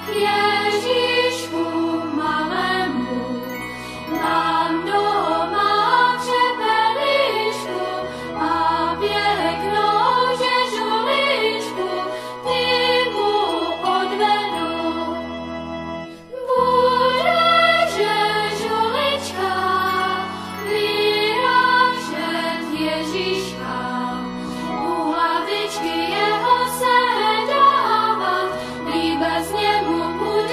Ježišku malému, mám doma čepelišku a pěknou žežuličku, ty mu odvedu. Bude žežulička vyrážet Ježíška, u hlavičky jeho sedávat, líbez němu bude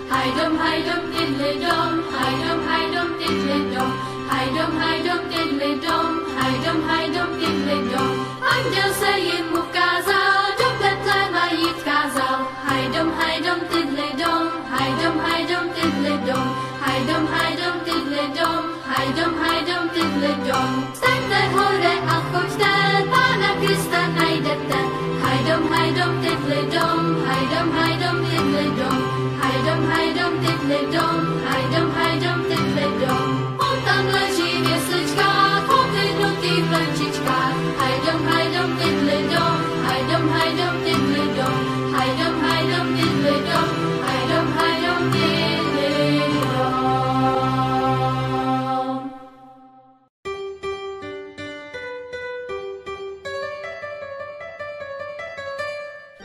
Hajdom, hajdom, diddly-dom, hajdom, hajdom, diddly-dom, hajdom, hajdom, diddly-dom, hajdom, hajdom, diddly-dom. Anděl se jim ukázal, do Betléma jít kázal. Hajdom, hajdom, diddly-dom, hajdom, hajdom, diddly-dom, hajdom, hajdom, diddly-dom, hajdom, hajdom, diddly-dom. Staňte hore a choďte, Pána Krista najdete. Hajdom, hajdom, diddly-dom, hajdom, hajdom, diddly-dom, hajdom, hajdom, diddly-dom, hajdom, hajdom, diddly-dom. On tam leží v jesličkách, odlidnutý v plenčičkách. Hajdom, hajdom, diddly-dom, hajdom, hajdom, diddly-dom, hajdom, hajdom, diddly-dom, hajdom, hajdom, diddly-dom.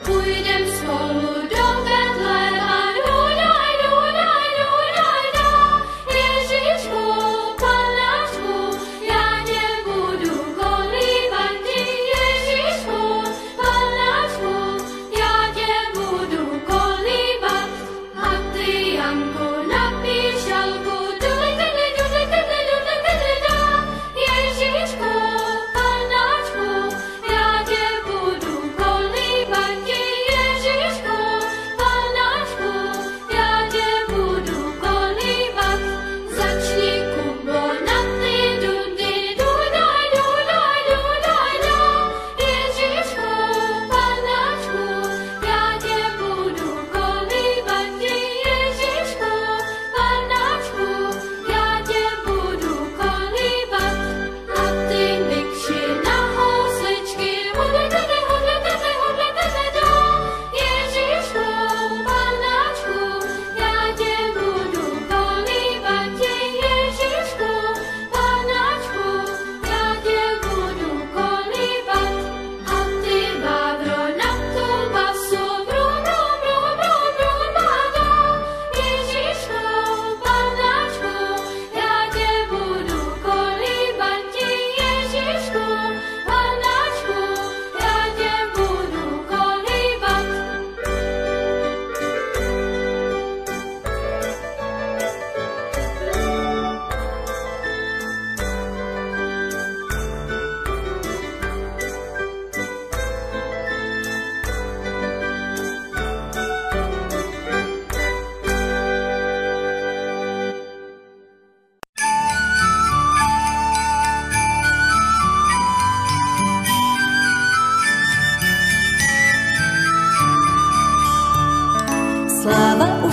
Půjdem spolu do Betléma, dudaj, dudaj, dudaj, da. Ježíšku, Panáčku, já tě budu kolíbat, ty Ježíšku, Panáčku, já tě budu kolíbat. A ty, Janku, napíš šalku, dudaj, dudaj, dudaj, dudaj, dudaj, dudaj, da. Ježíšku, Panáčku, já tě budu kolíbat, ty Ježíšku,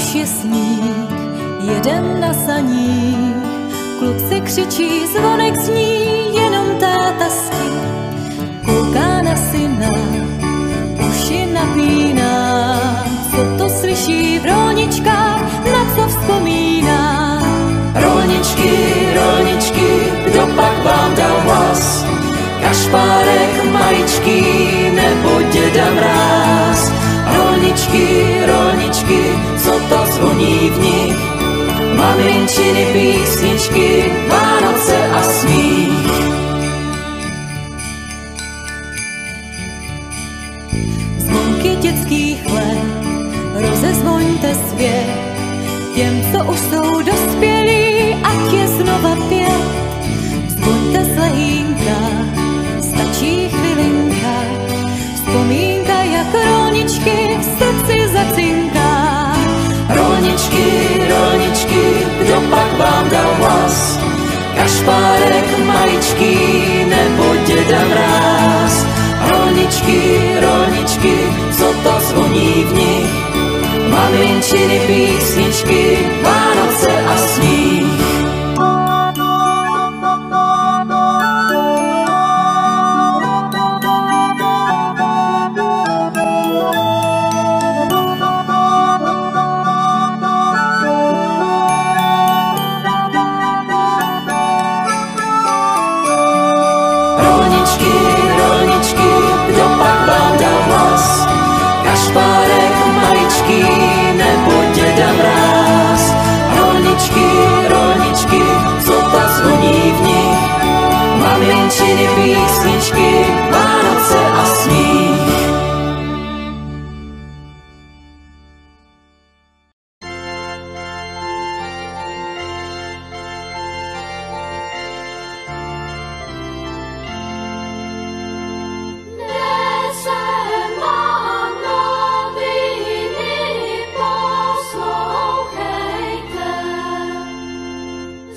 už je sníh, jedem na saních, kluci křičí, zvonek zní, jenom táta spí. Kouká na syna, uši napíná, co to slyší v rolničkách, na co vzpomíná. Rolničky, rolničky, kdo pak vám dal hlas? Kašpárek maličký nebo děda mráz? Rolničky, rolničky, co to zvoní v nich? Maminčiny písničky, Vánoce a smích. Zvonky dětských let, rozezvoňte svět, těm, co už jsou dospělí, ať je znova pět. Zvoňte z lehínka, stačí chvilinka, vzpomínka jak rolničky v srdci zacinká. Rolničky, rolničky, kdo pak vám dal hlas? Kašpárek maličký nebo děda mráz? Rolničky, rolničky, co to zvoní v nich? Maminčiny písničky, Vánoce a smích. Rolničky, rolničky, kdo pak vám dal hlas? Kašpárek maličký nebo děda mráz? Rolničky, rolničky, co to zvoní v nich? Maminčiny písničky, Vánoce a smích.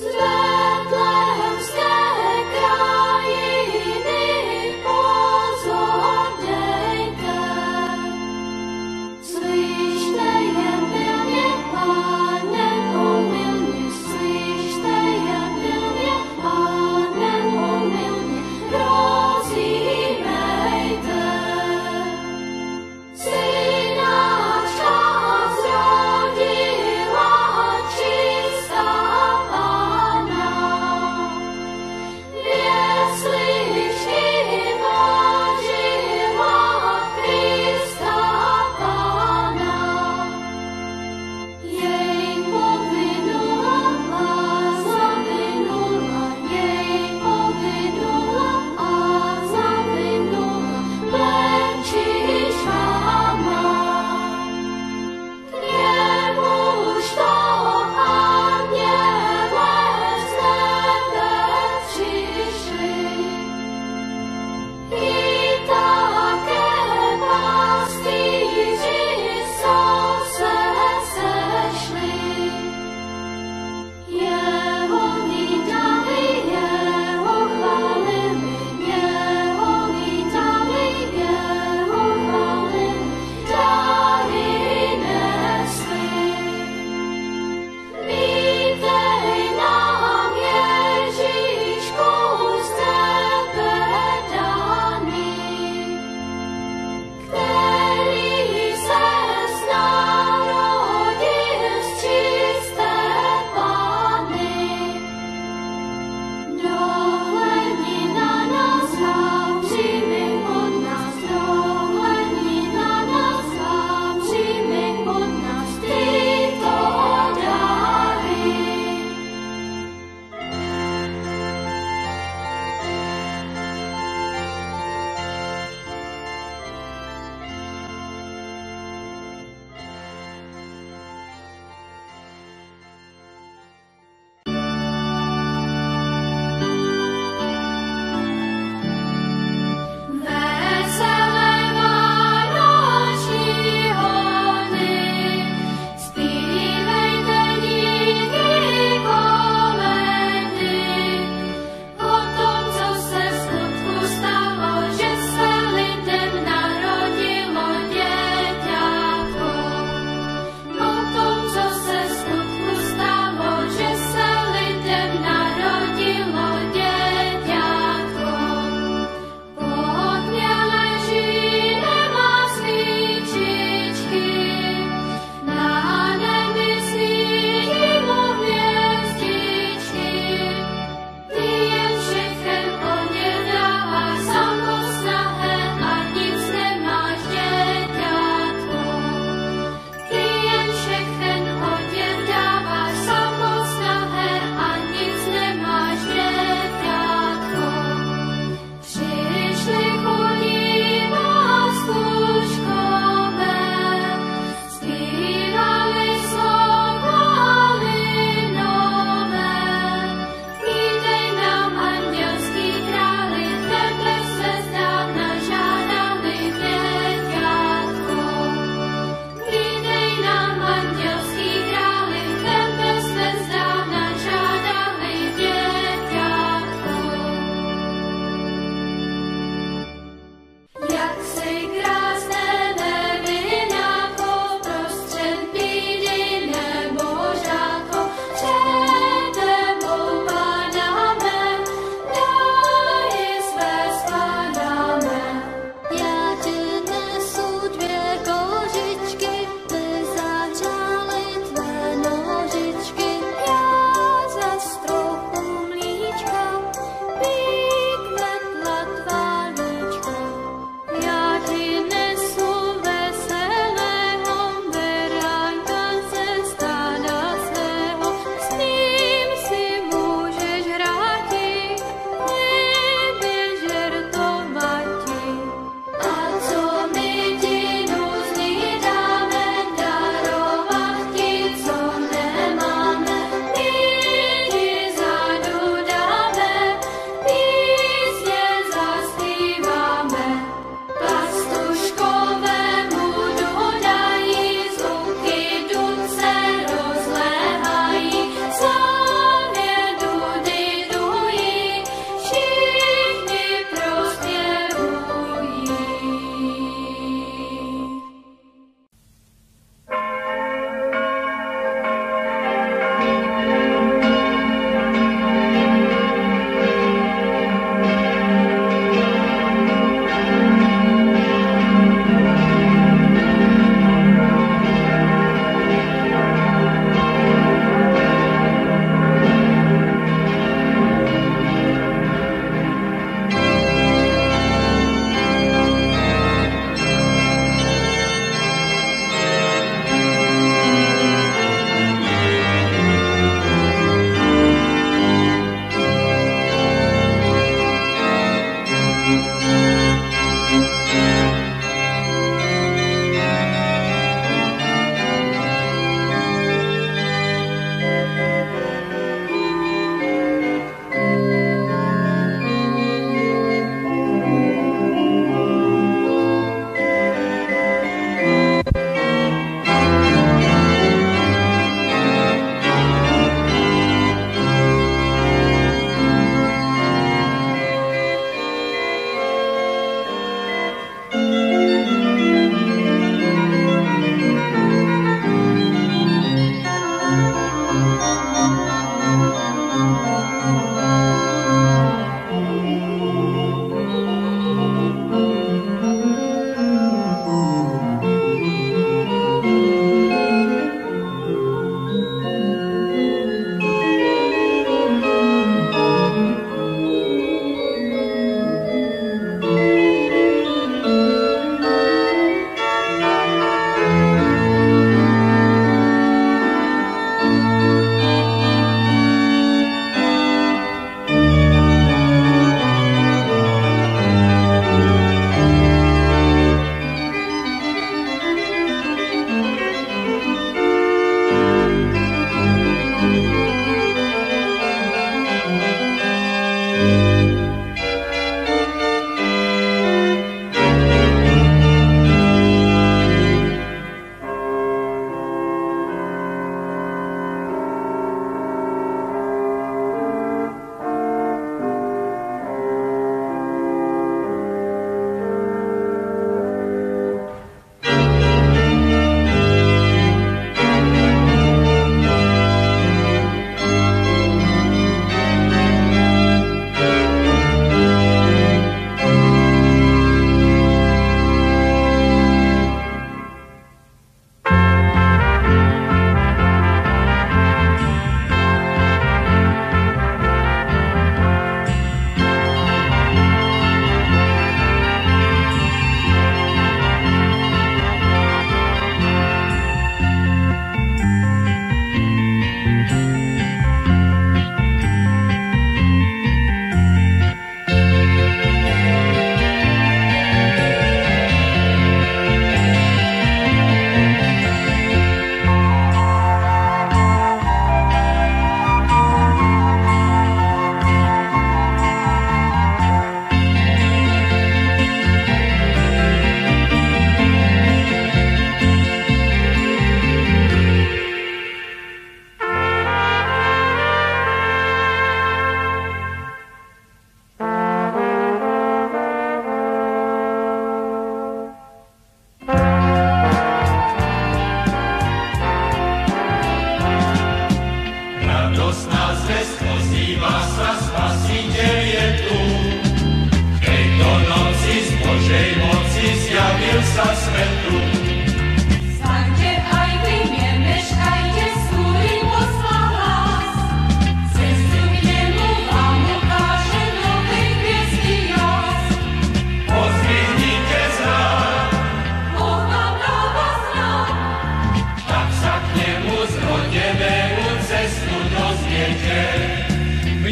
Z Betlehemské krajiny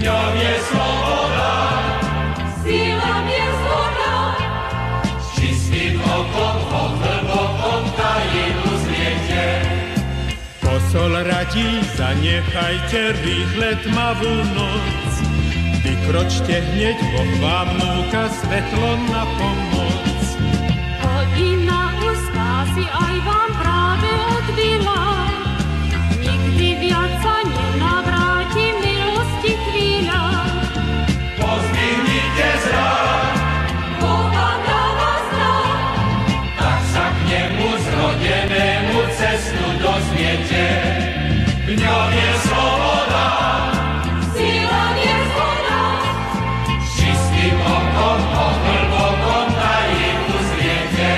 ňom je sloboda, Síla nezhoda, s čistým okom ho hlbokom tajinu zriete. Posol radí, zanechajte rýchle tmavú noc, vykročte hneď, Boh vám núka svetlo na pomoc. hodina úzká si aj vám práve odbyla, nikdy viac sa nenavráti milosti chvíľa. Pozdvihnite zrak, Boh vám dáva znak, tak sa k nemu zrodenému cestu dozviete. V ňom je sloboda, síla nezhoda, s čistým okom ho hlbokom tajinu zriete.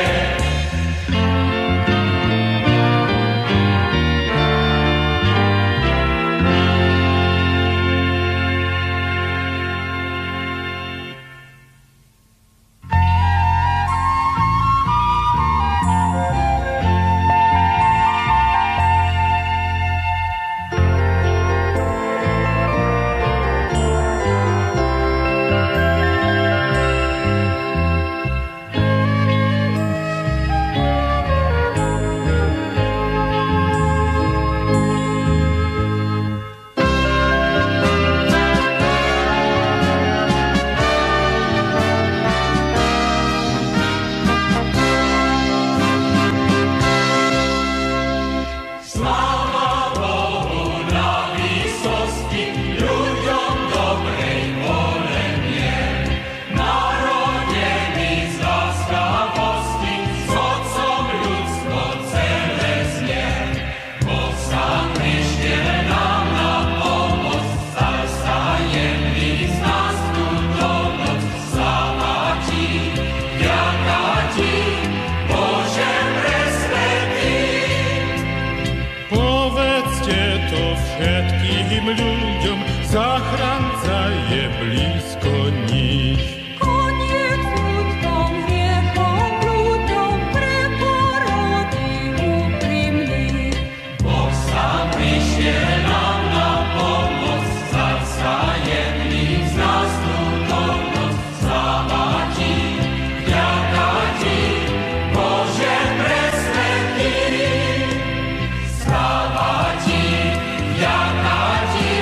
Sláva Bohu na výsosti, ľuďom dobrej vôle mier. Narodený z láskavosti, s Otcom ľudstvo celé znie. Boh sám prišiel nám na pomoc, stal sa jemný z nás túto noc. Sláva ti, vďaka ti, Bože presvätý. Povedzte to všetkým ľuďom, záchranca je blízko nich. Koniec ľuďom, hriechom, blúdom, pre porody úprimných. Boh sám prišiel nám na pomoc, stal sa jemný z nás túto noc. Sláva ti, vďaka ti, Bože presvätý. Sláva ti, vďaka ti,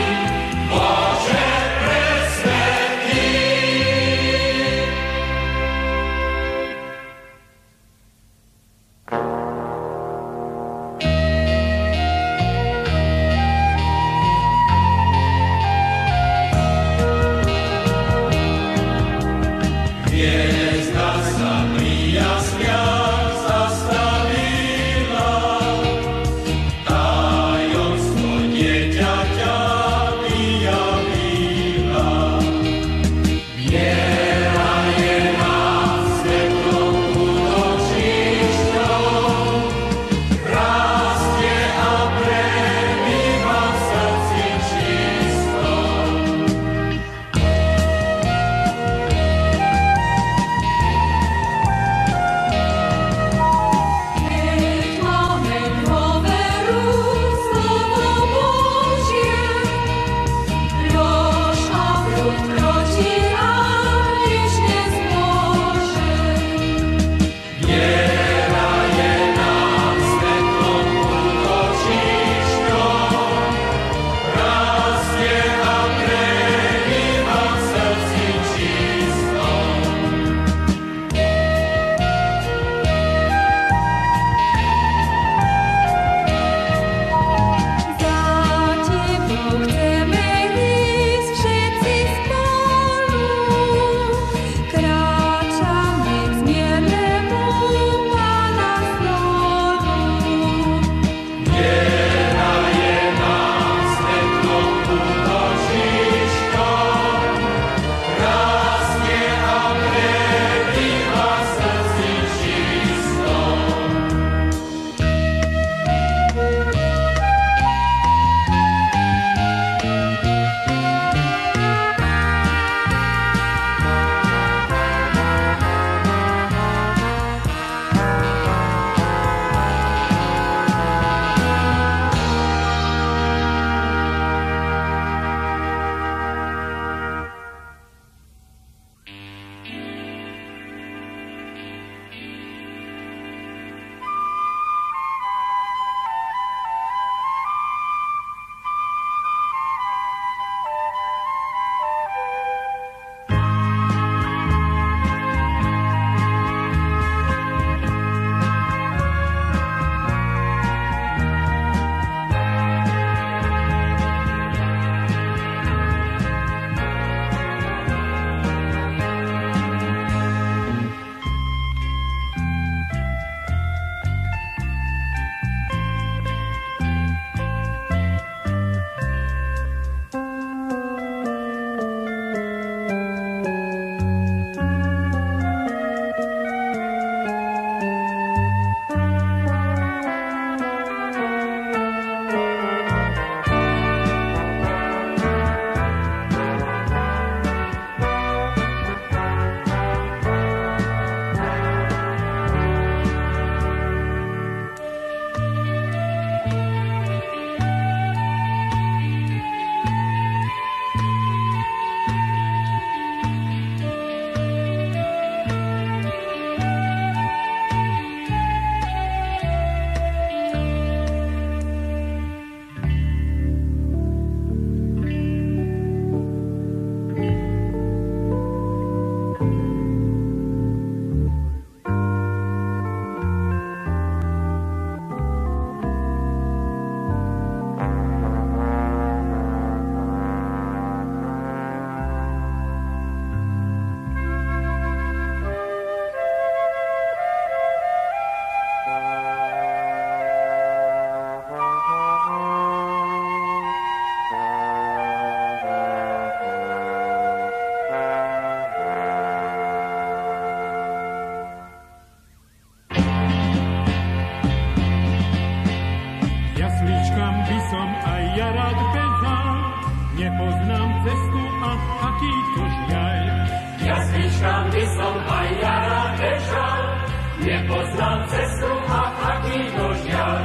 cestu a aký to žiaľ.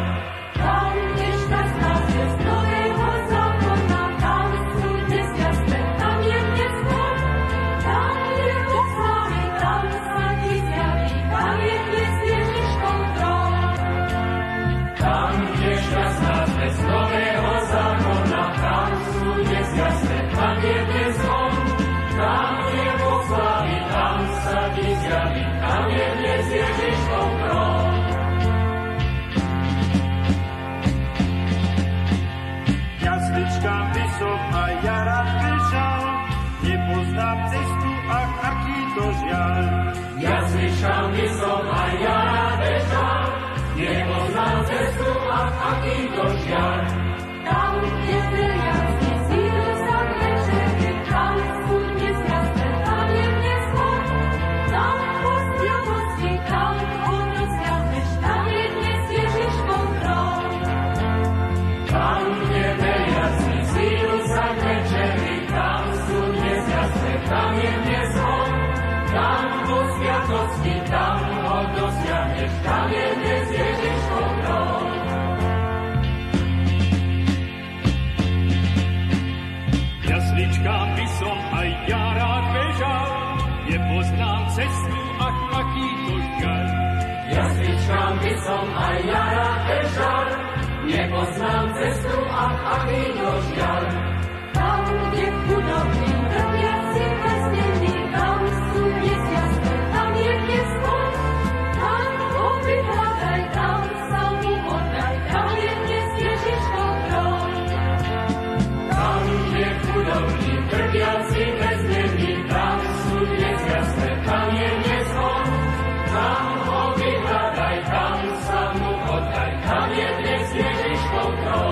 Tam, kde štát nás je z nového zákona, tam sú dnes jasné, tam je dnes von. Tam je Boh s nami, tam sa ti zjaví, tam je dnes Ježiškov trón. Tam, kde štát nás bez nového zákona, tam sú dnes jasné, tam je dnes von. Tam je Boh slávy, tam sa ti zjaví, tam je dnes Ježiškov trón. Jasličkám by som aj ja rád bežal, nepoznám cestu, ach, aký to žiaľ. Jasličkám by som aj ja rád bežal, nepoznám cestu, ach, aký to žiaľ. Tam, kde veriaci sílu sa večeri, tam sú dnes jasné, tam je dnes von. Tam po sviatosti, tam odosiahneš, tam je dnes Ježiškov trón. Tam, kde veriaci sílu sa večeri, tam sú dnes jasné, tam je dnes von. Tam po sviatosti, tam ho dosiahneš, tam je dnes Ježiškov trón. Jasličkám by som aj ja rád bežal, nepoznám cestu, ach, aký to žiaľ. Jasličkám by som aj ja rád bežal, nepoznám cestu, ach, aký to žiaľ. Tam, kde chudobní trpiaci väznení, tam sú dnes jasné, tam je dnes von. Tam ho vyhľadaj, tam sa mu oddaj, tam je dnes Ježiškov trón. Tam, kde chudobní trpiaci väznení, tam sú dnes jasné, tam je dnes von. Tam ho vyhľadaj, tam sa mu oddaj, tam je dnes Ježiškov trón.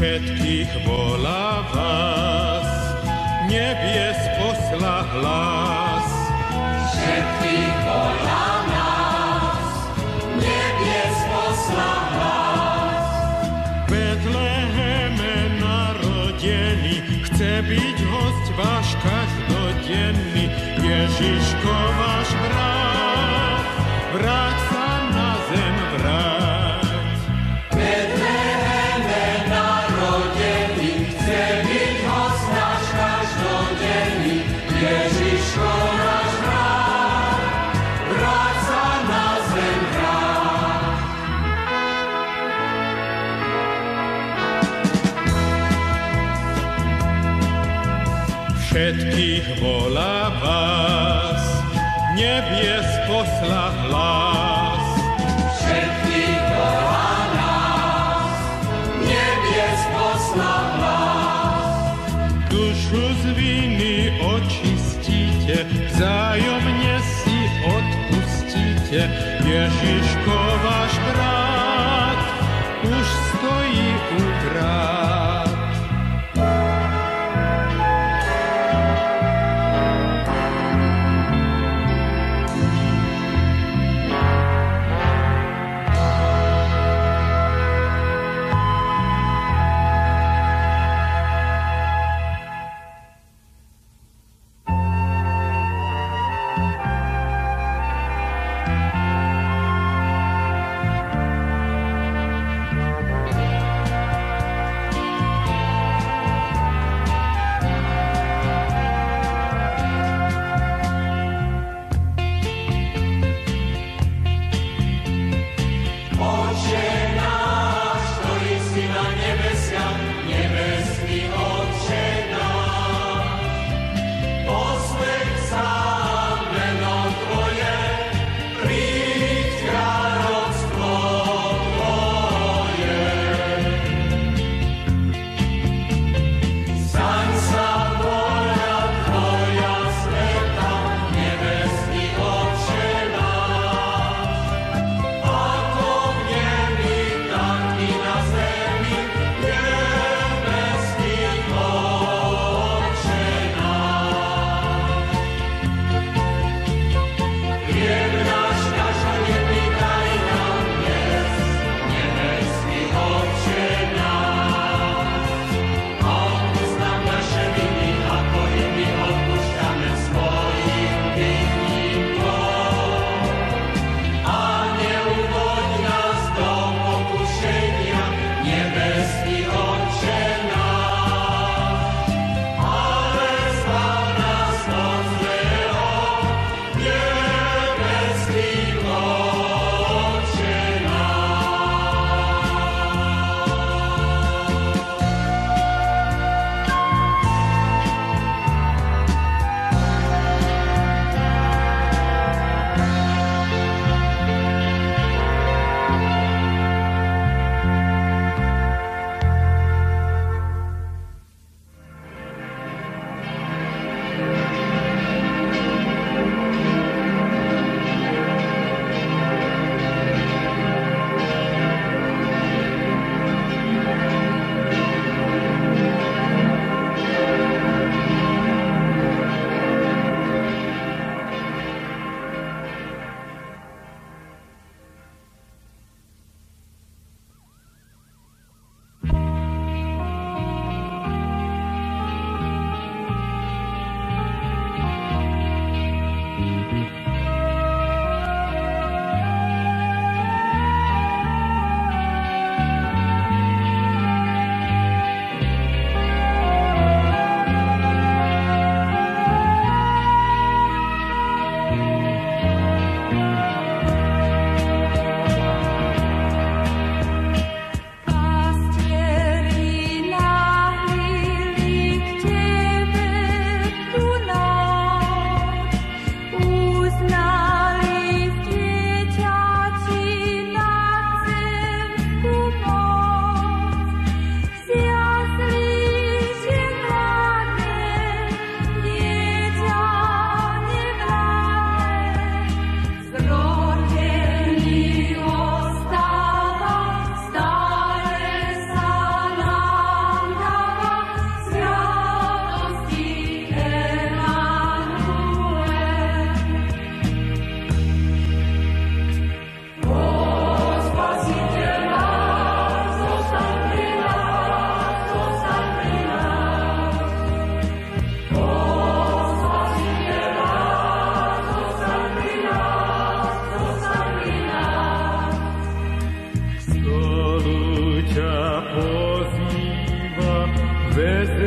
Všetkých volá vás, nebies posla hlas. Všetkých volá nás, nebies posla hlas. Betleheme narodený, chce byť hosť váš každodenný. Ježiško váš brat, vráť sa na zem, vráť. Betleheme narodený, chce byť hosť náš každodenný. Ježiško náš brat, vráť sa na zem, vráť. Všetkých volá vás, nebies posla hlas. Všetkých volá nás, nebies posla hlas. Dušu z viny očistíte, vzájomne si odpustíte. Ježiško váš brat už stojí u vrát.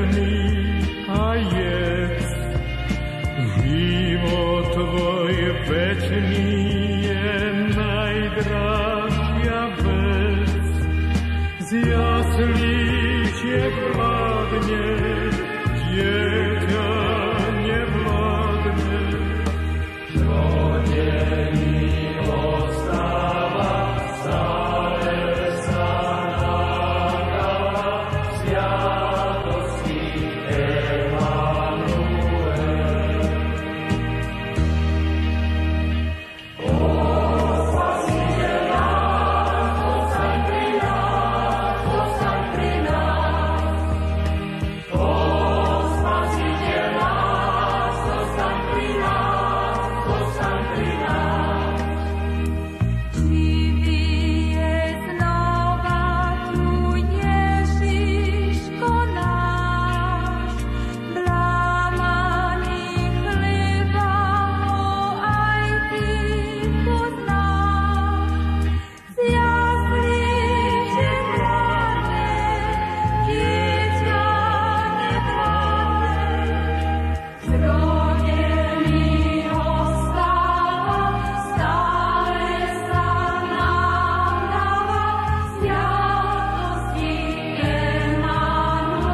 večný a jedz. Život tvoj večný je najdražšia vec. Z jaslí tiek vládne, dieťa nevládne. Rodený ostáva, stále sa nadáva, sviatosti Emanuel. O Spasiteľ nás, zostaň pri nás, zostaň pri nás. O Spasiteľ nás, zostaň pri nás, zostaň pri nás. Živie znova tu Ježiško náš, blámaný chleba ho aj ty poznáš. Z jaslí ťa vládne, dieťa nevládne. Zrodený ostáva, stále sa nám dáva, sviatosti Emanuel.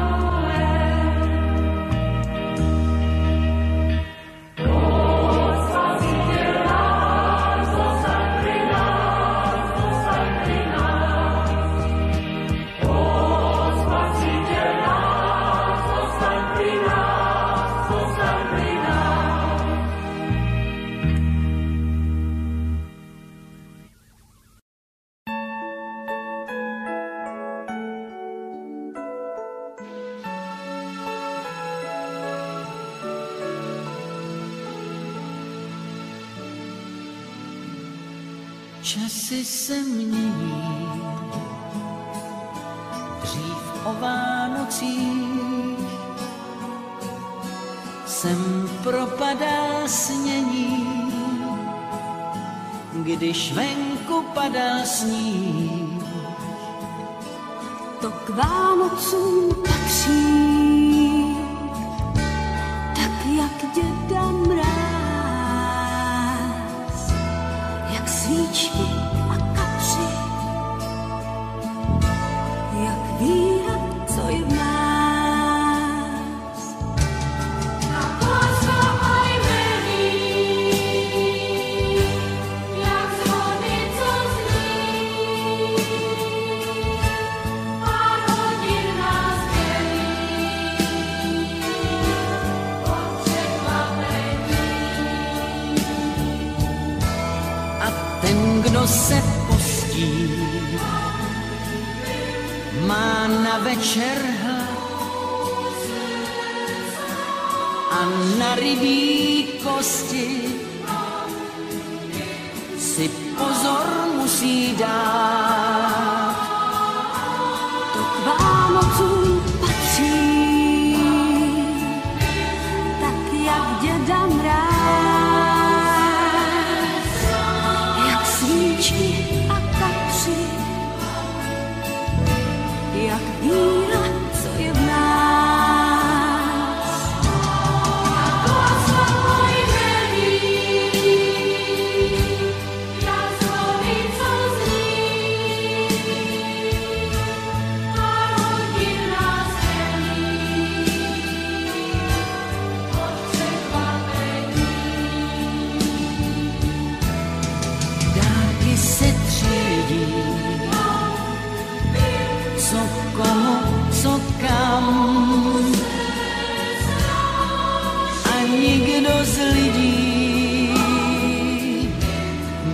O Spasiteľ nás, zostaň pri nás, zostaň pri nás. O Spasiteľ nás, zostaň pri nás, zostaň pri nás. Časy se mění, dřív o Vánocích sem propadá snění, když venku padá sníh. To k Vánocům patří, tak jak děda mráz, jak svíčky a kapři, jak víra, co je v nás. Láska aj mení, jak zvony, co zní. Pár hodín nás dělí od překvapení. A ten, kdo se postí, má na večer hlad a na rybí kosti si pozor musí dát. To k Vánocům patří, tak jak děda mráz, jak svíčky a kapři, jak víra, co je v nás. Láska aj mení, jak zvony, co zní. Pár hodín nás dělí od překvapení. Dárky se třídí, co komu, co kam. A nikdo z lidí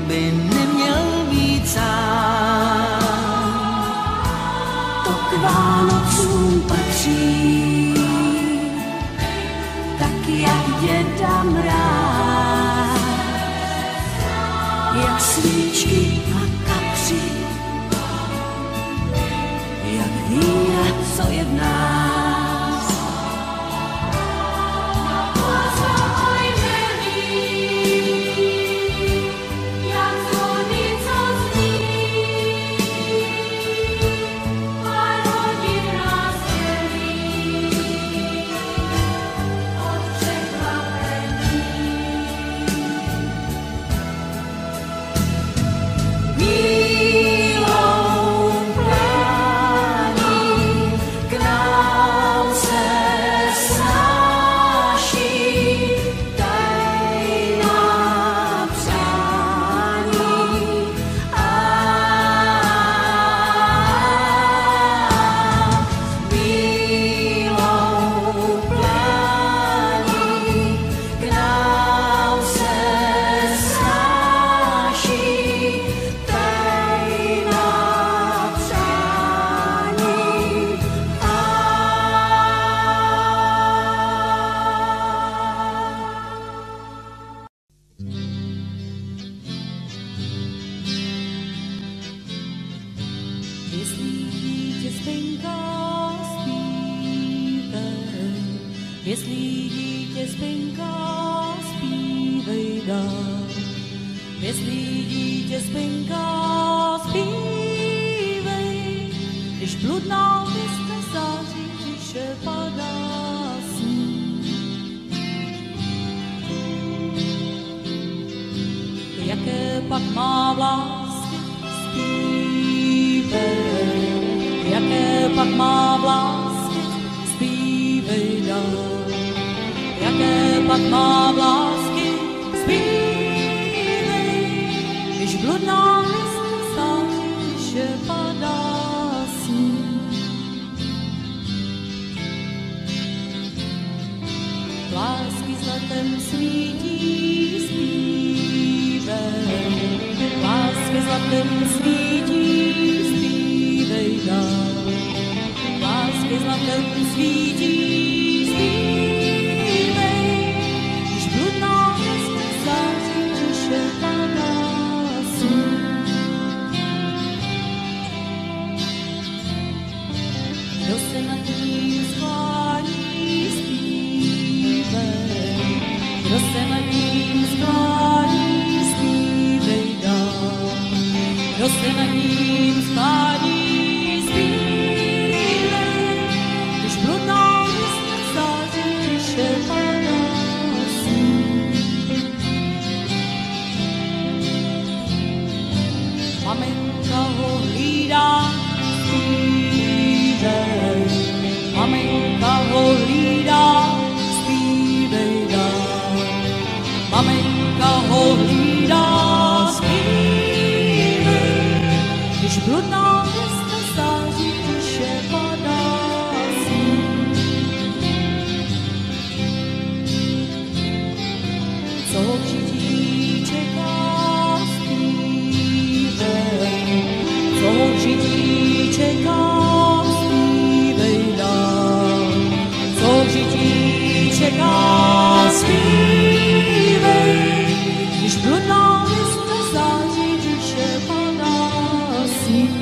by neměl být sám. To k Vánocům patří, tak jak děda mráz, jak svíčky a kapři, jak víra, co je v nás. Láska aj mení, jak zvony, co zní. Pár hodín nás dělí Jestli dítě spinká, zpívej dál. Jestli dítě spinká, zpívej, když bludná hvězda září, tiše padá sníh. Jaké pak má vlásky, zpívej, jaké pak má vlásky, zpívej dál. Jaké pak má vlásky, zpívej, když bludná hvězda září, tiše padá sníh. Lásky zlatem svítí, zpívej, lásky zlatem svítí, zpívej dál. Lásky zlatem svítí, zpívej, když bludná hvězda září, tiše padá sníh. Kdo se nad ním sklání, zpívej, kdo se nad ním sklání, zpívej dál. Kdo se nad ním sklání, zpívej, když bludná hvězda září, tiše padá sníh. Maminka ho hlídá, zpívej, maminka ho hlídá, zpívej dál. Maminka ho hlídá, zpívej, když bludná hvězda září, tiše padá sníh. Co žití čeká, zpívej, co žití čeká, zpívej dál. Co žití čeká, zpívej, když bludná hvězda září, tiše padá sníh.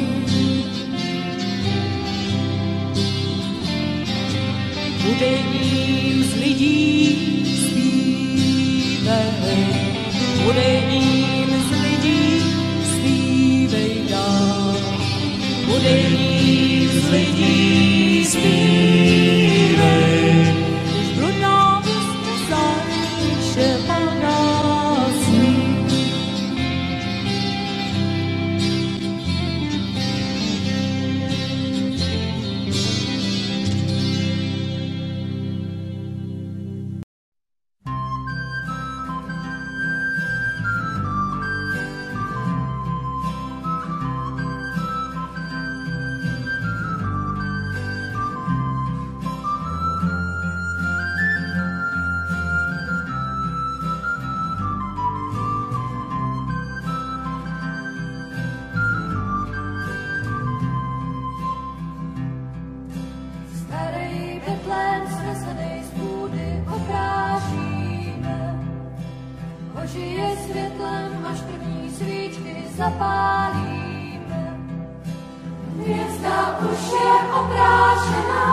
Budením z lidí zpívej, budením z lidí zpívej dál. Budením z lidí zpívej, když bludná hvězda září, tiše padá sníh. Starý Betlém znesenej z půdy obrážíme. Ožije světlem, až první svíčky zapálíme. Hvězda už je obrážena,